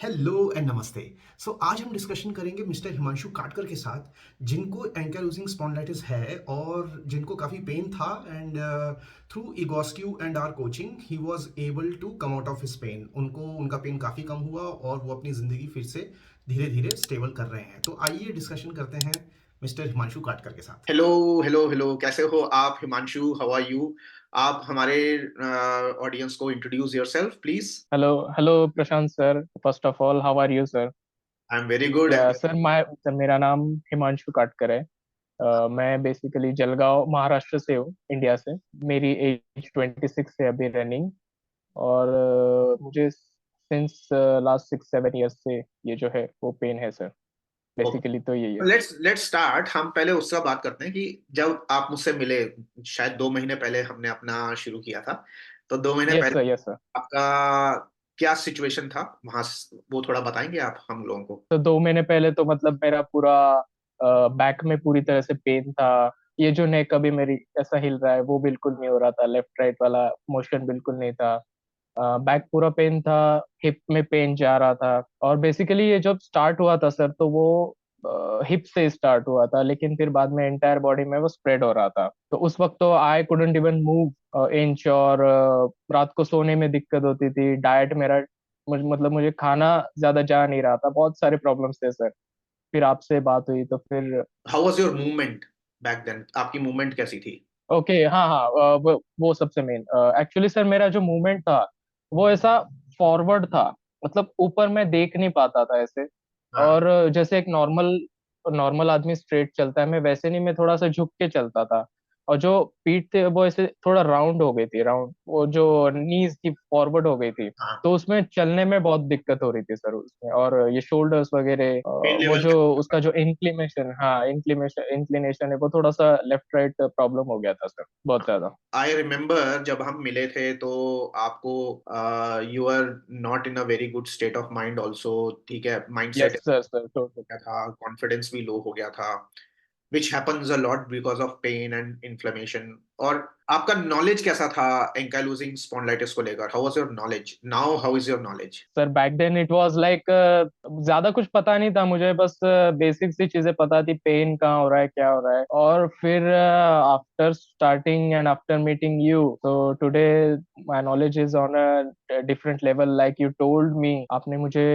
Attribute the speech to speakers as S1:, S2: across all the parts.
S1: Hello and नमस्ते। आज हम डिस्कशन करेंगे मिस्टर हिमांशु काटकर के साथ, जिनको एंकाइलोजिंग स्पॉन्डिलाइटिस है और जिनको काफ़ी पेन था। And through Egoscue and our coaching he was able to come out of his pain. उनको उनका पेन काफ़ी कम हुआ और वो अपनी ज़िंदगी फिर से धीरे धीरे स्टेबल कर रहे हैं। तो आइए डिस्कशन करते हैं मिस्टर हिमांशु काटकर के साथ।
S2: हेलो हेलो हेलो, कैसे हो आप हिमांशु? How are you? आप हमारे ऑडियंस को introduce yourself please.
S3: Hello hello Prashant sir, first of all how are you sir?
S2: I am very good.
S3: Yeah sir मेरा नाम हिमांशु काटकर है। मैं बेसिकली जलगांव महाराष्ट्र से हूँ, इंडिया से। मेरी एज 26 है अभी रनिंग। और मुझे सिंस लास्ट 6-7 ईयर्स से ये जो है वो पेन है सर। बेसिकली तो यही है।
S2: Let's let's start. हम पहले उसका बात करते हैं कि जब आप मुझसे मिले, शायद 2 महीने पहले हमने अपना शुरू किया था। तो 2 महीने
S3: यस
S2: पहले
S3: सर, यस सर।
S2: आपका क्या सिचुएशन था वहां, वो थोड़ा बताएंगे आप हम लोगों को?
S3: तो 2 महीने पहले तो मतलब मेरा पूरा बैक में पूरी तरह से पेन था। ये जो नेक अभी मेरी ऐसा हिल रहा है वो बिल्कुल नहीं हो रहा था, लेफ्ट राइट वाला मोशन बिल्कुल नहीं था। बैक पूरा पेन था। हिप में पेन जा रहा था। और बेसिकली ये जब स्टार्ट हुआ था सर, तो वो हिप से स्टार्ट हुआ था, लेकिन फिर बाद में एंटायर बॉडी में वो स्प्रेड हो रहा था। तो उस वक्त तो I couldn't even move inch. और रात को सोने में दिक्कत होती थी। डाइट मेरा मतलब मुझे खाना ज्यादा जा नहीं रहा था। बहुत सारे प्रॉब्लम्स थे सर। फिर आपसे बात हुई तो फिर
S2: how was your movement back then? आपकी मूवमेंट कैसी थी?
S3: ओके। हाँ हाँ, वो सबसे मेन। एक्चुअली सर मेरा जो मूवमेंट था वो ऐसा फॉरवर्ड था। मतलब ऊपर मैं देख नहीं पाता था ऐसे।
S2: हाँ।
S3: और जैसे एक नॉर्मल नॉर्मल आदमी स्ट्रेट चलता है, मैं वैसे नहीं, मैं थोड़ा सा झुक के चलता था। और जो पीठ थे वो ऐसे थोड़ा राउंड हो गई थी, राउंड, वो जो नीज थी फॉरवर्ड हो गई थी।
S2: हाँ।
S3: तो उसमें चलने में बहुत दिक्कत हो रही थी सर उसमें। और ये शोल्डर्स वगैरह,
S2: पेन
S3: वो
S2: लेवल?
S3: जो उसका जो इंक्लिनेशन, हाँ इंक्लिनेशन है, वो थोड़ा सा लेफ्ट राइट प्रॉब्लम हो गया था सर, बहुत ज्यादा।
S2: आई रिमेम्बर जब हम मिले थे तो आपको you are not in a very good state of mind also. ठीक है, mind set
S3: yes sir, sir total.
S2: गया था, कॉन्फिडेंस भी लो हो गया था, which happens a lot because of pain and inflammation. और आपका नॉलेज कैसा था एंकाइलोजिंग स्पॉन्डिलाइटिस को लेकर? How was your knowledge? Now how is your knowledge?
S3: Sir back then it was like, ज्यादा कुछ पता नहीं था मुझे, बस बेसिक सी चीजें पता थी, पेन कहाँ हो रहा है, क्या हो रहा है। और फिर after starting and after meeting you, तो today my knowledge is on a different level. Like you told me, आपने मुझे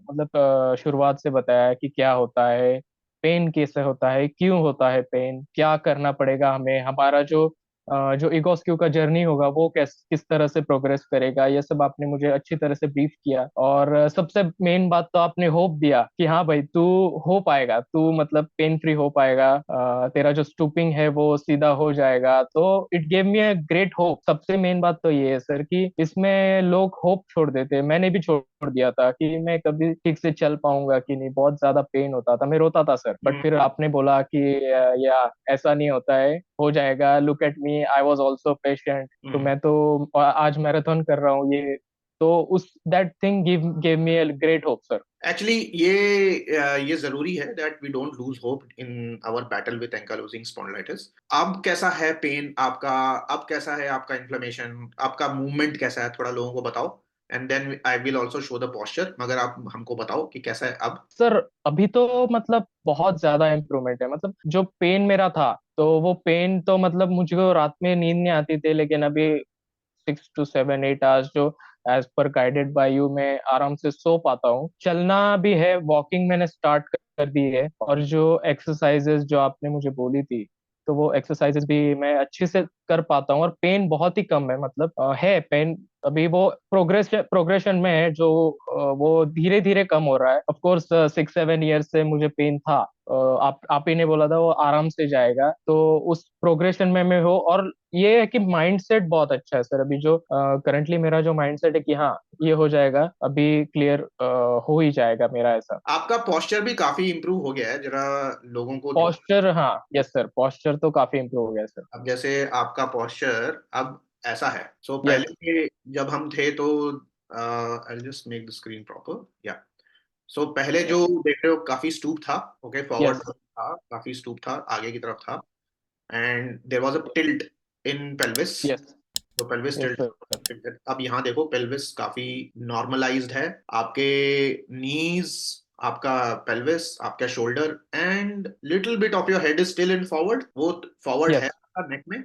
S3: मतलब शुरुआत से बताया कि क्या होता है पेन, कैसे होता है, क्यों होता है पेन, क्या करना पड़ेगा हमें, हमारा जो इगोस्क्यू का जर्नी होगा वो किस तरह से प्रोग्रेस करेगा। ये सब आपने मुझे अच्छी तरह से ब्रीफ किया। और सबसे मेन बात तो आपने होप दिया कि हाँ भाई तू हो पाएगा, तू मतलब पेन फ्री हो पाएगा। तेरा जो स्टूपिंग है वो सीधा हो जाएगा। तो it gave me a great hope. सबसे मेन बात तो ये है सर कि इसमें लोग होप छोड़ देते हैं। मैंने भी छोड़ दिया था कि मैं कभी ठीक से चल पाऊंगा कि नहीं, बहुत ज्यादा पेन होता था, मैं रोता था सर। बट फिर आपने बोला कि या ऐसा नहीं होता है, हो जाएगा, look at me, I was also patient. तो मैं तो आज मैराथन कर रहा हूँ ये। तो उस that thing give me a great hope sir.
S2: Actually ये जरूरी है that we don't lose hope in our battle with ankylosing spondylitis. अब कैसा है पेन आपका? अब कैसा है आपका इन्फ्लेमेशन? आपका मूवमेंट कैसा है? थोड़ा लोगों को बताओ, and then I will also show the posture. मगर आप हमको बताओ कि कैसा है अब।
S3: सर अभी तो मतलब बहुत ज्यादा इम्प्रूवमेंट है। मतलब जो पेन मेरा था, तो वो पेन तो मतलब मुझको रात में नींद नहीं आती थी, लेकिन अभी 6 to 7-8 आवर्स जो as per guided by you मैं आराम से सो पाता हूँ। चलना भी है, वॉकिंग मैंने स्टार्ट कर दी है। और जो एक्सरसाइजेस जो आपने मुझे बोली थी, तो वो एक्सरसाइजेस भी मैं अच्छे से कर पाता हूँ। और पेन बहुत ही कम है, मतलब है पेन अभी, वो प्रोग्रेशन में है, जो वो धीरे धीरे कम हो रहा है। ऑफ कोर्स 6-7 ईयर्स से मुझे पेन था। आप ही ने बोला था वो आराम से जाएगा, तो उस प्रोग्रेशन में मैं हो। और ये है कि माइंडसेट बहुत अच्छा है सर। अभी जो करंटली मेरा जो माइंडसेट है कि हाँ ये हो जाएगा, अभी क्लियर हो ही जाएगा मेरा ऐसा।
S2: आपका पोस्चर भी काफी इम्प्रूव हो गया है, जरा लोगों को थोड़ा।
S3: पोस्चर, हाँ यस सर, पोस्चर तो काफी इम्प्रूव हो गया सर।
S2: अब जैसे आपका पोस्चर अब ऐसा है, सो
S3: यस।
S2: पहले के जब हम थे तो I just make the screen proper, या। सो पहले जो देख रहे हो काफी स्टूप था, ओके, फॉरवर्ड
S3: यस।
S2: था, काफी स्टूप था, आगे की तरफ था, and there was a tilt in pelvis.
S3: Yes.
S2: तो पेल्विस
S3: yes
S2: टिल्ट।
S3: sir.
S2: अब यहाँ देखो पेल्विस काफी नॉर्मलाइज्ड है, आपके नीज, आपका पेल्विस, आपका shoulder and little bit of your head is still in forward, वो फॉरवर्ड है
S3: yes
S2: नेक में,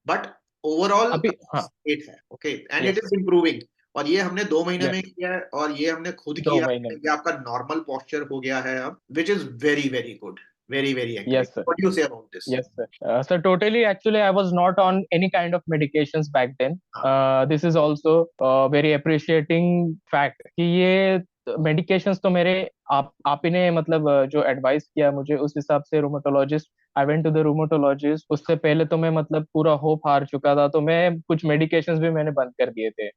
S2: बट ओवरऑल
S3: अभी हाँ
S2: स्ट्रेट है। Okay, and it
S3: yes
S2: is improving. और ये हमने 2 महीने में
S3: yes
S2: किया है, और ये हमने खुद
S3: 2
S2: किया
S3: महीने
S2: है,
S3: में
S2: ये आपका नॉर्मल पोस्चर हो गया है अब, which is very very good, very very
S3: yes
S2: encouraging.
S3: sir.
S2: What do you say about this?
S3: Yes, sir. So totally, actually, I was not on any kind of medications back then. This is also very appreciating fact कि ये medications तो मेरे आप ही ने मतलब जो advice किया मुझे उस हिसाब से rheumatologist, I went to the rheumatologist. उससे पहले तो मैं मतलब पूरा होप हार चुका था, तो मैं कुछ मेडिकेशंस भी मैंने बंद कर दिए थे।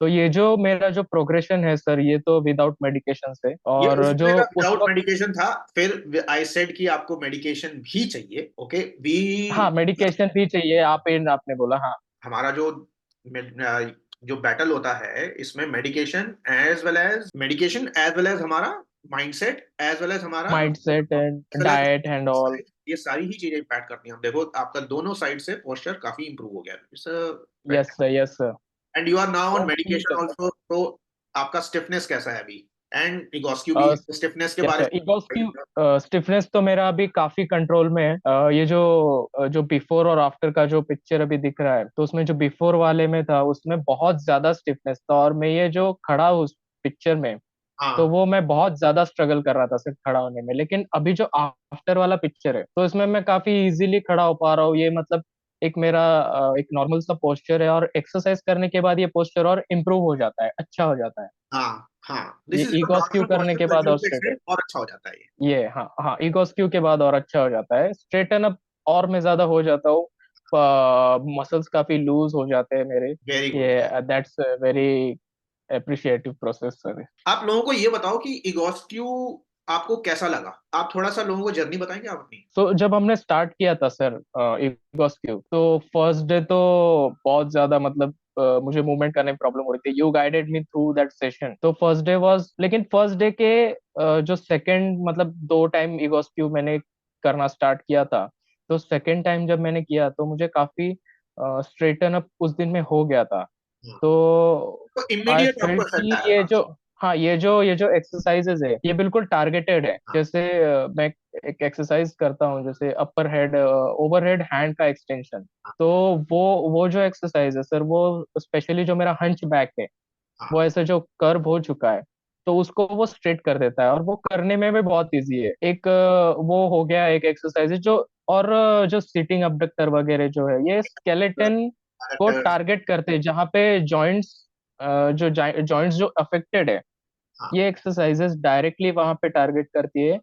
S3: तो ये जो मेरा जो प्रोग्रेशन है सर, ये तो विदाउट मेडिकेशन से,
S2: ये
S3: और
S2: उस
S3: जो
S2: समय का
S3: उस
S2: विदाउट
S3: वक्त
S2: मेडिकेशन था, फिर आई सेड कि आपको मेडिकेशन भी चाहिए। ओके, वी
S3: हाँ मेडिकेशन भी चाहिए, आपने बोला हाँ।
S2: हमारा जो बैटल होता है इसमें मेडिकेशन एज वेल एज हमारा माइंडसेट, एज वेल एज हमारा
S3: mindset and diet and all.
S2: exercise, ये सारी ही चीजें इम्पैक्ट करती हैं। हम देखो आपका दोनों साइड से पोस्चर काफी इंप्रूव हो गया, it's
S3: yes sir, yes sir.
S2: And you are now on
S3: तो ठीक
S2: मेडिकेशन
S3: है सर।
S2: आल्सो। तो आपका स्टिफनेस कैसा है अभी? एंड इगोस्क्यू भी है, स्टिफनेस के
S3: यस
S2: बारे
S3: सर, इगोस
S2: में।
S3: की स्टिफनेस तो मेरा अभी काफी कंट्रोल में है। ये जो जो बिफोर और आफ्टर का जो पिक्चर अभी दिख रहा है, तो उसमें जो बिफोर वाले में था उसमें बहुत ज्यादा स्टिफनेस था, और मैं ये जो खड़ा हूँ उस पिक्चर में, तो
S2: हाँ
S3: वो मैं बहुत ज्यादा स्ट्रगल कर रहा था सिर्फ खड़ा होने में। लेकिन अभी जो आफ्टर वाला पिक्चर है, तो इसमें मैं काफी इजीली खड़ा हो पा रहा हूँ। ये मतलब एक मेरा एक नॉर्मल सा पोस्चर है, और एक्सरसाइज करने के बाद ये पोस्चर और इम्प्रूव हो जाता है, अच्छा हो जाता है।
S2: हाँ हाँ, दिस
S3: ये
S2: is your
S3: ego skew
S2: normal
S3: करने के
S2: पोस्चर,
S3: बाद
S2: कंटिन्यू
S3: और
S2: टू
S3: स्ट्रेट,
S2: एक्सटेंड और अच्छा हो जाता है ये।
S3: ये हाँ हाँ, ईगो स्क्यू के बाद और अच्छा हो जाता है, स्ट्रेटन अप और मैं ज्यादा हो जाता हूँ, मसल्स काफी लूज हो जाते हैं मेरे।
S2: Very good.
S3: ये that's very appreciative process sir.
S2: आप लोगों को ये बताओ कि इगोस्क्यू आपको कैसा लगा, आप थोड़ा सा लोगों को जर्नी बताएंगे आप अपनी?
S3: तो जब हमने स्टार्ट किया था सर इगोस क्यूब, तो फर्स्ट डे तो बहुत ज्यादा मतलब मुझे मूवमेंट करने में प्रॉब्लम हो रही थी। You guided me through that session, तो फर्स्ट डे वाज, लेकिन फर्स्ट डे के जो सेकंड मतलब 2 टाइम इगोस क्यूब मैंने करना स्टार्ट किया था, तो सेकंड टाइम जब मैंने किया तो मुझे काफी स्ट्रेटन अप उस दिन में हो गया था।
S2: हाँ।
S3: तो
S2: तो
S3: आई
S2: इमीडिएट आपको
S3: फेल्ट
S2: इफेक्ट
S3: कि
S2: आया
S3: ये
S2: था?
S3: जो, हाँ ये जो एक्सरसाइजेज है ये बिल्कुल टारगेटेड है।
S2: हाँ
S3: जैसे मैं एक एक्सरसाइज करता हूँ, जैसे अपर हेड ओवर हेड हैंड का एक्सटेंशन,
S2: हाँ
S3: तो वो जो एक्सरसाइज है सर, वो स्पेशली जो मेरा हंच बैक है,
S2: हाँ
S3: वो ऐसे जो कर्व हो चुका है, तो उसको वो स्ट्रेट कर देता है, और वो करने में भी बहुत इजी है। एक वो हो गया एक एक्सरसाइज जो, और जो सिटिंग अबडक्टर वगैरह जो है, ये स्केलेटन को
S2: हाँ
S3: टारगेट करते हैं, जहाँ पे जॉइंट्स, जो जॉइंट्स जो अफेक्टेड है,
S2: हाँ
S3: ये एक्सरसाइजेस डायरेक्टली वहां पे टारगेट करती है।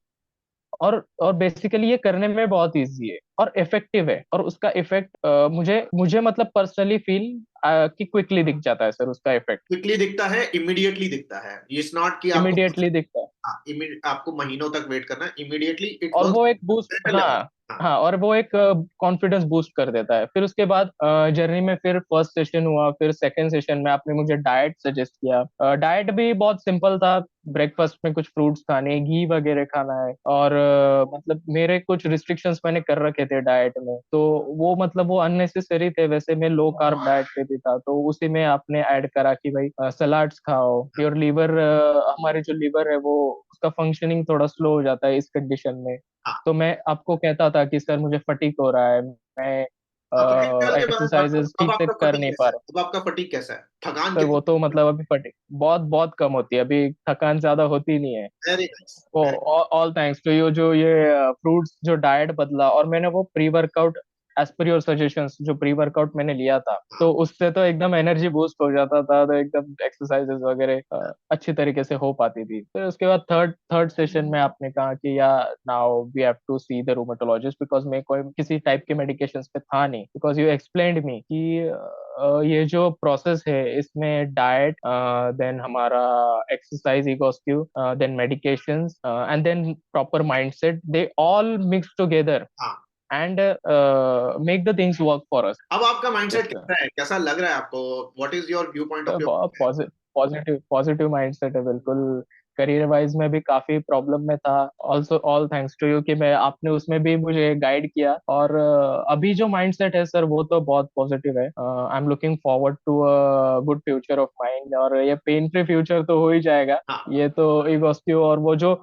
S3: और बेसिकली ये करने में बहुत इजी है और इफेक्टिव है, और उसका इफेक्ट मुझे मुझे मतलब पर्सनली फील कि क्विकली दिख जाता है सर उसका इफेक्ट,
S2: क्विकली दिखता है, इमीडिएटली दिखता है, इट्स नॉट कि आपको
S3: इमिडिएटली दिखता है।
S2: हाँ, आपको महीनों तक वेट करना है, इमीडिएटली इट
S3: और वो
S2: वर्क्स
S3: एक बूस्ट,
S2: एट अ लेवल।
S3: हाँ
S2: हाँ
S3: हाँ, और वो एक कॉन्फिडेंस बूस्ट कर देता है। फिर उसके बाद जर्नी में फिर फर्स्ट सेशन हुआ, फिर सेकंड सेशन में आपने मुझे डाइट सजेस्ट किया। डाइट भी बहुत सिंपल था, ब्रेकफास्ट में कुछ फ्रूट्स खाने, घी वगैरह खाना है, और मतलब मेरे कुछ रिस्ट्रिक्शंस मैंने कर रखे थे डाइट में, तो वो मतलब वो अननेसेसरी थे। वैसे मैं लो कार्ब डाइट पे भी था, तो उसी में आपने ऐड करा कि भाई सलाड्स खाओ, योर लीवर, हमारे जो लीवर है वो, उसका फंक्शनिंग थोड़ा स्लो हो जाता है इस कंडीशन में।
S2: हाँ
S3: तो मैं आपको कहता था कि सर मुझे फटीक हो रहा है, मैं
S2: हाँ, फटीग के बारे में बात
S3: एक्सरसाइजेस
S2: करो। अब
S3: ठीक से
S2: आपका
S3: कर
S2: फटीग
S3: नहीं
S2: कैसा
S3: पा
S2: है?
S3: रहा।
S2: अब आपका फटीग कैसा है? थकान
S3: सर वो
S2: कितनी?
S3: तो मतलब अभी फटीक बहुत बहुत कम होती है, अभी थकान ज्यादा होती नहीं है।
S2: Very nice.
S3: वो ऑल थैंक्स टू यू, जो ये फ्रूट्स जो डाइट बदला, और मैंने वो pre workout, as per your suggestions, जो प्री वर्कआउट मैंने लिया था, तो उससे तो एकदम एनर्जी बूस्ट हो जाता था, तो एकदम एक्सरसाइजेस वगैरह अच्छी तरीके से हो पाती थी। फिर उसके बाद थर्ड थर्ड सेशन में आपने कहा कि yeah now we have to see the rheumatologist, because मैं कोई किसी टाइप के मेडिकेशंस पे था नहीं, बिकॉज यू एक्सप्लेन्ड मी कि ये जो प्रोसेस है इसमें डाइट, देन हमारा exercise Egoscue, then medications, and then proper mindset, they all mix together
S2: हाँ,
S3: and make the things work for us.
S2: अब आपका माइंडसेट
S3: यस
S2: कैसा है, कैसा लग रहा है आपको? What is your view point of
S3: sir,
S2: view?
S3: बहुत पॉजिटिव पॉजिटिव पॉजिटिव माइंडसेट है बिल्कुल। करियर वाइज में भी काफी प्रॉब्लम में था। Also all thanks to you कि मैं आपने उसमें भी मुझे गाइड किया। और अभी जो माइंडसेट है सर वो तो बहुत पॉजिटिव है। I am looking forward to a good future of mind, और ये पेन फ्री फ्यूचर तो हो ही जाएगा।
S2: हाँ,
S3: ये तो इगोस्क्यू और वो जो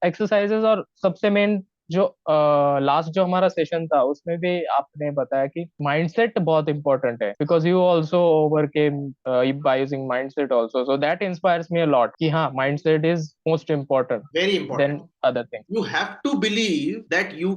S3: एक्सरसाइजेस, और सबसे मेन जो लास्ट जो हमारा सेशन था उसमें भी आपने बताया कि माइंडसेट बहुत इंपॉर्टेंट है, because you also overcame by using mindset also, so that inspires me a lot कि हाँ, mindset is most important
S2: very important.
S3: Then other thing.
S2: You have to believe that you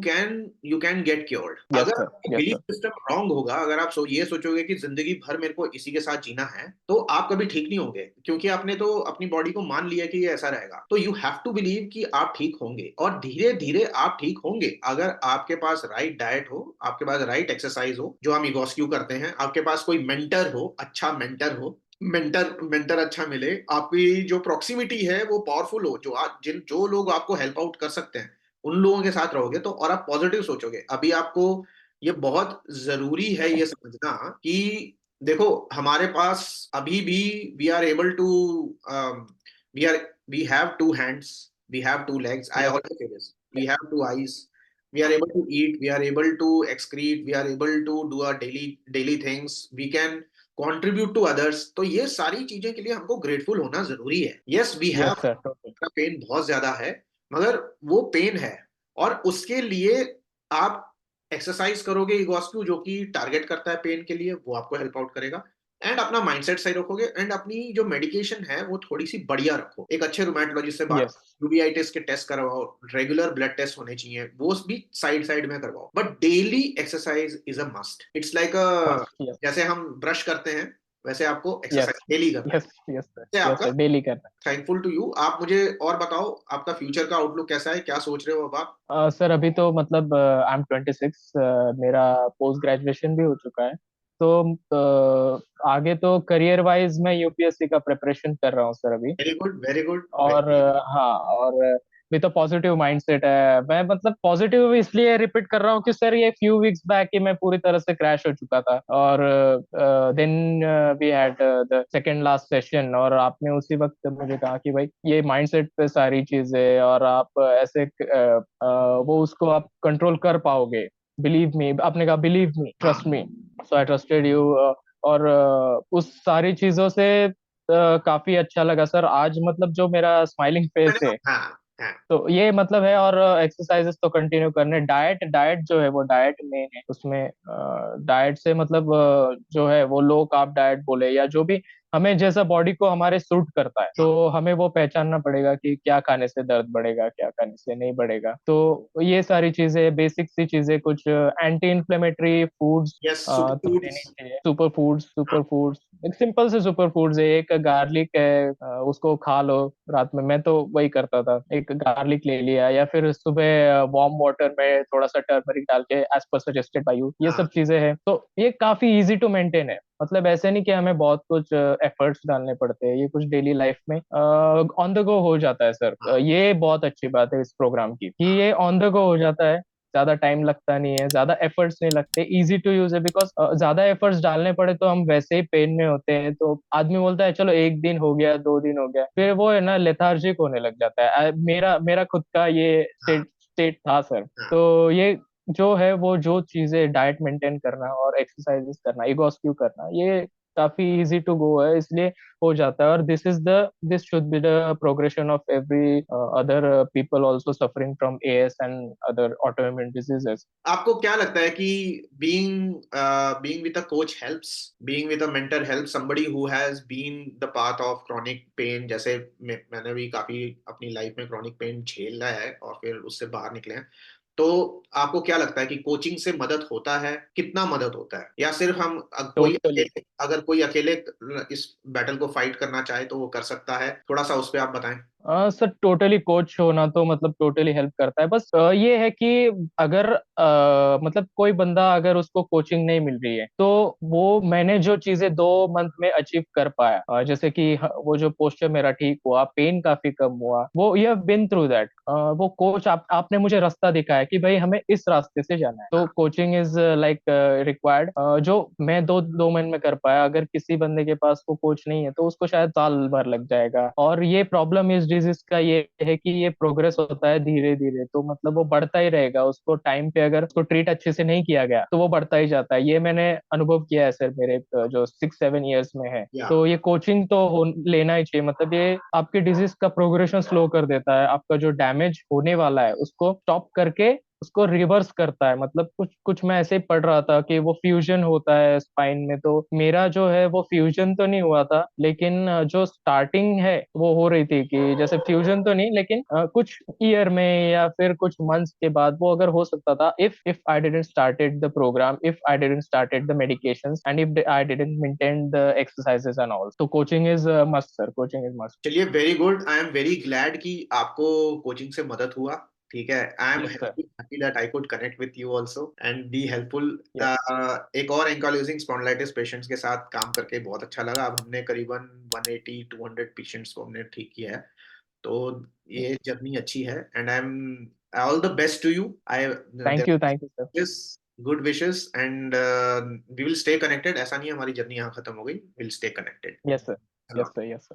S2: can get cured.
S3: Yes
S2: अगर
S3: sir, yes
S2: belief
S3: sir.
S2: System wrong होगा, अगर आप ये सोचोगे कि जिंदगी भर मेरे को इसी के साथ जीना है, तो आप कभी ठीक नहीं होंगे, क्योंकि आपने तो अपनी बॉडी को मान लिया कि ये ऐसा रहेगा। तो यू हैव टू बिलीव कि आप ठीक होंगे, और धीरे धीरे आप ठीक होंगे अगर आपके पास राइट डाइट हो, आपके पास राइट एक्सरसाइज हो, जो हम इगोस्क्यू करते हैं, आपके पास कोई मेंटर हो, अच्छा मेंटर हो, मेंटर मेंटर अच्छा मिले, आपकी जो प्रॉक्सिमिटी है वो पावरफुल हो, जो लोग आपको हेल्प आउट कर सकते हैं, उन लोगों के साथ रहोगे तो, और आप पॉजिटिव सोचोगे। अभी आपको ये बहुत जरूरी है ये समझना कि देखो, हमारे पास अभी भी we are able to we are we have two hands, we have two legs, I
S3: yes
S2: always say this, we have two eyes, we are able to eat, we are able to excrete, we are able to do our daily things, we can contribute to others। तो ये सारी चीजें के लिए हमको grateful होना जरूरी है। Yes we have,
S3: yes sir, total.
S2: Pain बहुत ज्यादा है, मगर वो पेन है, और उसके लिए आप एक्सरसाइज करोगे इगोस्क्यू, जो कि टारगेट करता है पेन के लिए, वो आपको हेल्प आउट करेगा। एंड अपना माइंडसेट सही रखोगे, एंड अपनी जो मेडिकेशन है वो थोड़ी सी बढ़िया रखो, एक अच्छे रूमेटोलॉजिस्ट से बात,
S3: यस
S2: यूवीआईटिस के टेस्ट करवाओ, रेगुलर ब्लड टेस्ट होने चाहिए, वो भी साइड साइड में करवाओ, but daily exercise is a must. It's like a,
S3: must, yes
S2: जैसे हम ब्रश करते हैं वैसे आपको
S3: यस
S2: एक्सरसाइज डेली करना है।
S3: यस यस सर,
S2: इससे
S3: यस
S2: आपका
S3: सर, डेली करना
S2: थैंकफुल टू यू। आप मुझे और बताओ, आपका फ्यूचर का आउटलुक कैसा है, क्या सोच रहे हो अब आप?
S3: है। सर अभी तो मतलब आई एम 26, मेरा पोस्ट ग्रेजुएशन भी हो चुका है। तो आगे तो करियर वाइज मैं यूपीएससी का प्रिपरेशन कर रहा हूँ सर अभी।
S2: वेरी गुड, वेरी गुड,
S3: और हाँ, और भी तो पॉजिटिव माइंडसेट है। मैं मतलब पॉजिटिव इसलिए रिपीट कर रहा हूँ कि सर ये फ्यू वीक्स बैक ही मैं पूरी तरह से क्रैश हो चुका था, और then we had the second last session, और आपने उसी वक्त मुझे कहा कि भाई ये माइंडसेट पे सारी चीजें, और आप ऐसे वो उसको आप कंट्रोल कर पाओगे। बिलीव मी, आपने कहा बिलीव मी,
S2: हाँ,
S3: trust me, so I trusted you. और उस सारी चीजों से काफी अच्छा लगा सर। आज मतलब जो मेरा स्माइलिंग फेस
S2: मैंने
S3: है,
S2: हाँ, हाँ,
S3: तो ये मतलब है। और एक्सरसाइजेस तो कंटिन्यू करने, डाइट डाइट जो है वो डाइट में है उसमें। डाइट से मतलब जो है वो लो कार्ब डाइट बोले, या जो भी हमें जैसा बॉडी को हमारे सूट करता है,
S2: हाँ,
S3: तो हमें वो पहचानना पड़ेगा कि क्या खाने से दर्द बढ़ेगा, क्या खाने से नहीं बढ़ेगा। तो ये सारी चीजें, बेसिक सी चीजें, कुछ anti inflammatory foods
S2: yes, super
S3: तो लेनी
S2: फूड्स।
S3: चाहिए। सुपर फूड्स, सुपर फूड्स, एक सिंपल से सुपर फूड्स है। एक गार्लिक है, उसको खा लो रात में। मैं तो वही करता था, एक गार्लिक ले लिया, या फिर सुबह वार्म वाटर में थोड़ा सा टर्मरिक डाल के, as per suggested by you. ये
S2: हाँ,
S3: सब चीजें हैं, तो ये काफी इजी टू मेंटेन है। मतलब ऐसे नहीं कि हमें बहुत कुछ एफर्ट्स डालने पड़ते हैं, ये कुछ डेली लाइफ में ऑन द गो हो जाता है सर।
S2: हाँ,
S3: ये बहुत अच्छी बात है इस प्रोग्राम की कि
S2: हाँ,
S3: ये ऑन द गो हो जाता है। ज्यादा टाइम लगता नहीं है, ज्यादा एफर्ट्स नहीं लगते, इजी टू यूज है। बिकॉज ज्यादा एफर्ट्स डालने पड़े तो हम वैसे ही पेन में होते हैं, तो आदमी बोलता है चलो एक दिन हो गया, 2 दिन हो गया, फिर वो है ना लेथार्जिक होने लग जाता है। मेरा मेरा खुद का ये
S2: हाँ,
S3: स्टेट था सर।
S2: हाँ।
S3: तो ये जो है वो जो चीजें, डाइट मेंटेन करना और एक्सरसाइजेस करना, इगोस्क्यू करना, ये काफी इजी टू गो है, इसलिए हो जाता है। और this should be the progression of every other people also suffering from as and other autoimmune diseases.
S2: आपको क्या लगता है कि being with a coach helps, being with a mentor helps somebody who has been the path of chronic pain? जैसे मैंने भी काफी अपनी लाइफ में chronic pain झेला है और फिर उससे बाहर निकले हैं। तो आपको क्या लगता है कि कोचिंग से मदद होता है, कितना मदद होता है, या सिर्फ हम
S3: टोटली।
S2: अगर कोई अकेले इस बैटल को फाइट करना चाहे तो वो कर सकता है? थोड़ा सा उस पर आप बताएं।
S3: सर टोटली कोच होना तो मतलब टोटली हेल्प करता है। बस ये है कि अगर मतलब कोई बंदा अगर उसको कोचिंग नहीं मिल रही है, तो वो मैंने जो चीजें 2 मंथ में अचीव कर पाया, जैसे कि वो जो पोस्चर मेरा ठीक हुआ, पेन काफी कम हुआ, वो you have been through that. वो कोच आपने मुझे रास्ता दिखाया कि भाई हमें इस रास्ते से जाना है। तो कोचिंग इज लाइक रिक्वायर्ड, जो मैं 2 मंथ में कर पाया। अगर किसी बंदे के पास वो कोच नहीं है तो उसको शायद साल भर लग जाएगा। और ये प्रॉब्लम इस डिजीज का ये है कि ये प्रोग्रेस होता है धीरे धीरे, तो मतलब वो बढ़ता ही रहेगा, उसको टाइम पे अगर उसको ट्रीट अच्छे से नहीं किया गया तो वो बढ़ता ही जाता है। ये मैंने अनुभव किया है सर, मेरे जो 6-7 ईयर्स में है।
S2: या
S3: तो ये कोचिंग तो लेना ही चाहिए, मतलब ये आपके डिजीज का प्रोग्रेशन स्लो कर देता है, आपका जो डैमेज होने वाला है उसको स्टॉप करके उसको रिवर्स करता है। मतलब कुछ कुछ मैं ऐसे ही पढ़ रहा था कि वो फ्यूजन होता है स्पाइन में, तो मेरा जो है वो फ्यूजन तो नहीं हुआ था, लेकिन जो स्टार्टिंग है वो हो रही थी कि जैसे फ्यूजन तो नहीं, लेकिन कुछ ईयर में या फिर कुछ मंथ्स के बाद वो अगर हो सकता था, if I didn't started the programme, if I didn't started the medications and if I didn't maintain the exercises and all. तो coaching is must sir, coaching is must.
S2: चलिए, very good. I am very glad कि आपको coaching से मदद हुआ। ठीक है, I am
S3: yes sir.
S2: Happy that I could connect with you also and be helpful.
S3: Yes.
S2: एक और एंकाइलोजिंग स्पॉन्डिलाइटिस पेशेंट्स के साथ काम करके बहुत अच्छा लगा। अब हमने करीबन 180-200 पेशेंट्स को हमने ठीक किया है, तो ये जर्नी अच्छी है। And I am all the best to you. I
S3: thank you sir.
S2: This good wishes and we will stay connected. ऐसा नहीं है हमारी जर्नी यहाँ खत्म हो गई, will stay connected.
S3: Yes sir. Yes sir. Yes sir.